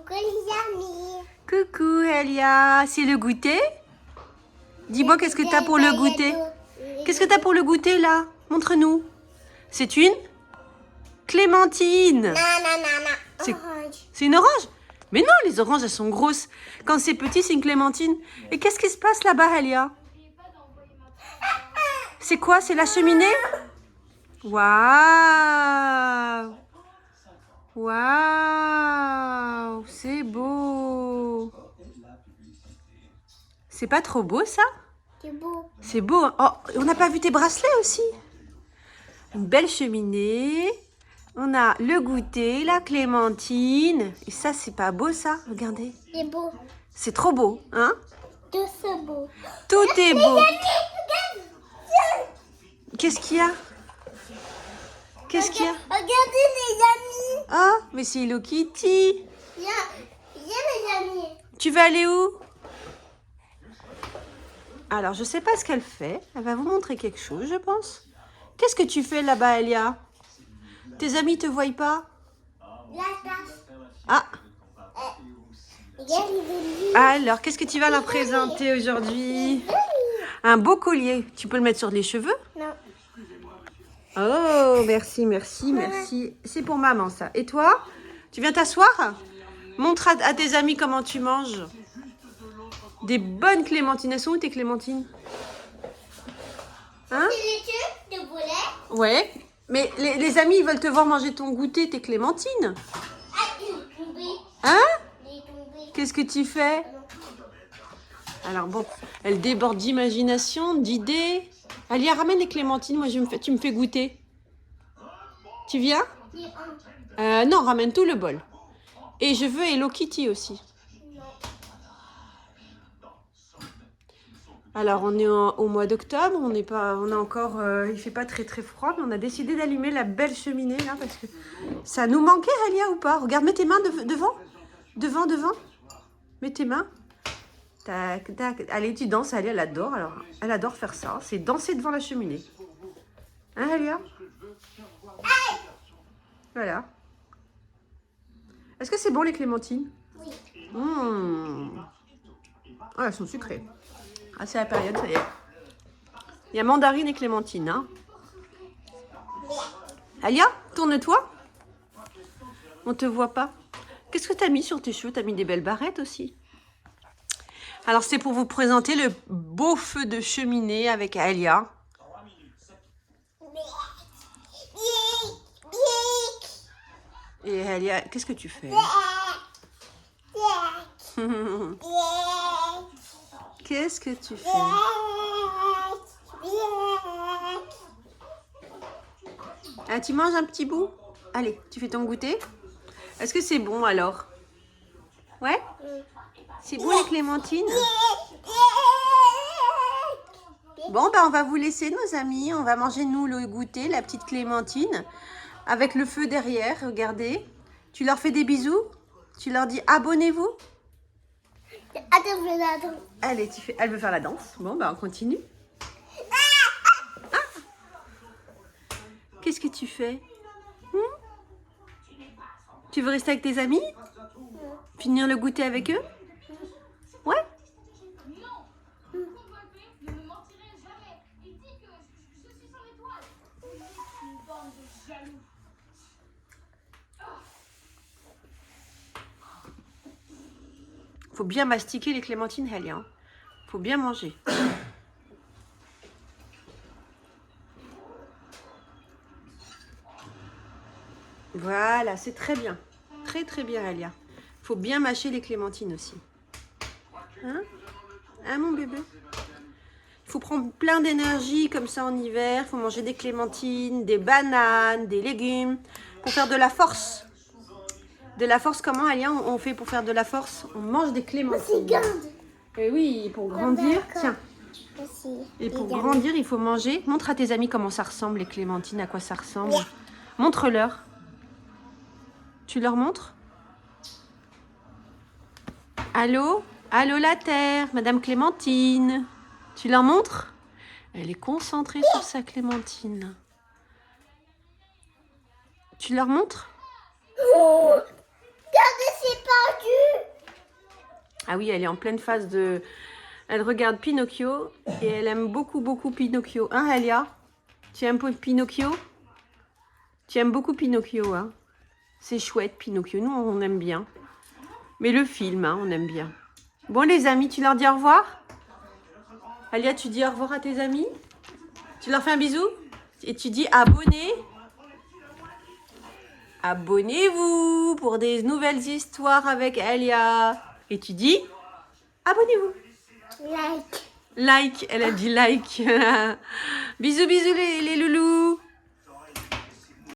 Coucou les amis. Coucou Elia, c'est le goûter? Dis-moi qu'est-ce que t'as pour le goûter? Qu'est-ce que t'as pour le goûter là? Montre-nous. C'est une clémentine. Non, non, non, non. Orange. C'est une orange? Mais non, les oranges elles sont grosses. Quand c'est petit, c'est une clémentine. Et qu'est-ce qui se passe là-bas, Elia? C'est quoi? C'est la cheminée? Waouh! Waouh! C'est beau! C'est pas trop beau ça? C'est beau. C'est beau. Hein. Oh, on n'a pas vu tes bracelets aussi? Une belle cheminée. On a le goûter, la clémentine. Et ça, c'est pas beau ça? Regardez. C'est beau. C'est trop beau, hein? Tout c'est beau. Tout est beau. Regarde. Qu'est-ce qu'il y a? Qu'est-ce qu'il y a? Regardez les amis. Ah, mais c'est Hello Kitty. Viens les amis. Tu vas aller où? Alors, je sais pas ce qu'elle fait. Elle va vous montrer quelque chose, je pense. Qu'est-ce que tu fais là-bas, Elia? Tes amis te voient pas? La tasse. Ah, Regarde les amis. alors, qu'est-ce que tu vas leur présenter aujourd'hui? Un beau collier. Tu peux le mettre sur les cheveux? Non. Oh, merci, merci, merci. C'est pour maman, ça. Et toi? Tu viens t'asseoir? Montre à tes amis comment tu manges. Des bonnes clémentines. Elles sont où tes clémentines? Hein? C'est les tubes de boulet. Ouais. Mais les amis, ils veulent te voir manger ton goûter, tes clémentines. Ah, il est tombé. Hein? Il est tombé. Qu'est-ce que tu fais? Alors bon, elle déborde d'imagination, d'idées. Alia, ramène les clémentines, moi tu me fais goûter. Tu viens? Non, ramène tout le bol. Et je veux Hello Kitty aussi. Alors on est au mois d'octobre, on a encore, il fait pas très très froid, mais on a décidé d'allumer la belle cheminée là parce que ça nous manquait, Alia, ou pas? Regarde, mets tes mains devant, devant. Mets tes mains. Tac, tac. Allez, tu danses, Alia, elle adore. Alors, elle adore faire ça. C'est danser devant la cheminée. Hein, Alia? Voilà. Est-ce que c'est bon, les clémentines? Oui. Ah, elles sont sucrées. Ah, c'est la période, ça y est. Il y a mandarine et clémentine, hein. Alia, tourne-toi. On te voit pas. Qu'est-ce que tu as mis sur tes cheveux? Tu as mis des belles barrettes aussi. Alors, c'est pour vous présenter le beau feu de cheminée avec Alia. Et Alia, qu'est-ce que tu fais? Qu'est-ce que tu fais? Ah, tu manges un petit bout? Allez, tu fais ton goûter? Est-ce que c'est bon alors? Ouais? C'est bon les clémentines? Bon, ben on va vous laisser, nos amis. On va manger, nous, le goûter, la petite clémentine. Avec le feu derrière, regardez. Tu leur fais des bisous? Tu leur dis abonnez-vous? Attends. Allez, elle veut faire la danse. Bon, ben on continue. Ah! Qu'est-ce que tu fais? Tu veux rester avec tes amis? Finir le goûter avec eux? Ouais? Faut bien mastiquer les clémentines, Elia. Faut bien manger. Voilà, c'est très bien. Très très bien, Elia. Faut bien mâcher les clémentines aussi. Hein? Hein, mon bébé? Il faut prendre plein d'énergie comme ça en hiver. Il faut manger des clémentines, des bananes, des légumes pour faire de la force. De la force, comment, Alia, on fait pour faire de la force? On mange des clémentines. Et oui, pour grandir, tiens. Et pour grandir, il faut manger. Montre à tes amis comment ça ressemble, les clémentines, à quoi ça ressemble. Montre-leur. Tu leur montres? Allô? Allô, la terre, Madame Clémentine. Tu leur montres? Elle est concentrée sur sa clémentine. Tu leur montres? Regardez, c'est perdu. Ah oui, elle est en pleine phase de... Elle regarde Pinocchio et elle aime beaucoup, beaucoup Pinocchio. Hein, Elia? Tu aimes Pinocchio? Tu aimes beaucoup Pinocchio, hein? C'est chouette, Pinocchio. Nous, on aime bien. Mais le film, hein, on aime bien. Bon, les amis, tu leur dis au revoir? Alia, tu dis au revoir à tes amis? Tu leur fais un bisou? Et tu dis abonnez. Abonnez-vous pour des nouvelles histoires avec Alia. Et tu dis abonnez-vous. Like. Like, elle a dit like. Bisous, bisous les loulous.